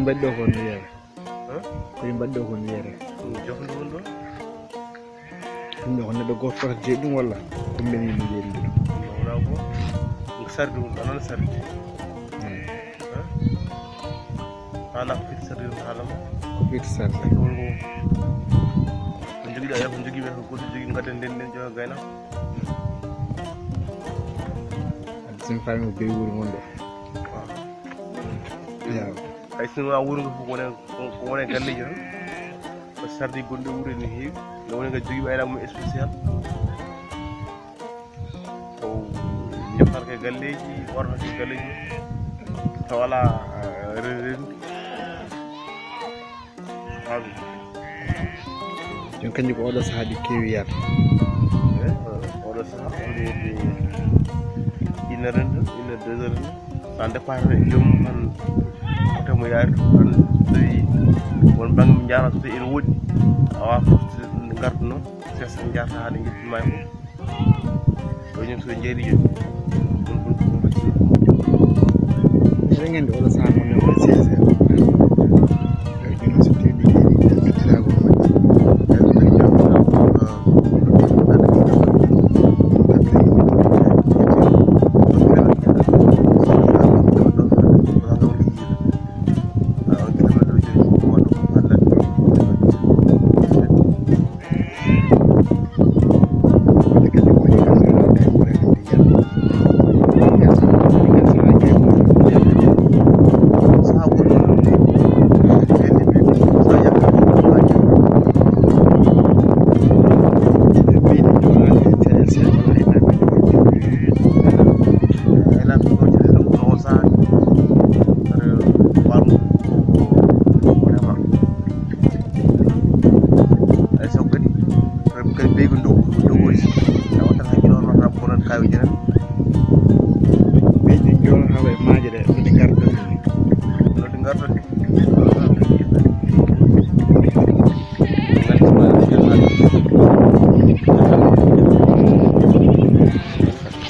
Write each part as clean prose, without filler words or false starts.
Baddo ko niya. Ko baddo ko niya. Jox lu wondo. Ñu xone da go fa jeedum wala ko mel ni ngeen di. Wala ko. Ngi sardu non sardu. Ala fit sardu halam. Fit sardu. Ko jogi da ya ko jogi be ko jogi ngaten den jo gayna. Sin fami be wuri mondo. Ya. Ay sunu wa wuru ko wone galle jël ba sardi gonde wure ni heew no wone nga jogi bayram mo spécial ko ñafar ke galleji warno ci galleji tawala ren agu jon kanji ko odo saadi kewi yar odo saadi ina ren ina 2 heures sans départ jom man mo yaari tan tay won bang mi jaara so en wodi awa fofti garduno sesa jaarta hade ngi may ko ñun so jeeri yo ni ngeen di wala sa mo ne ko sesa ñu ci tebi ni dara ko ma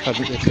Sabi kasi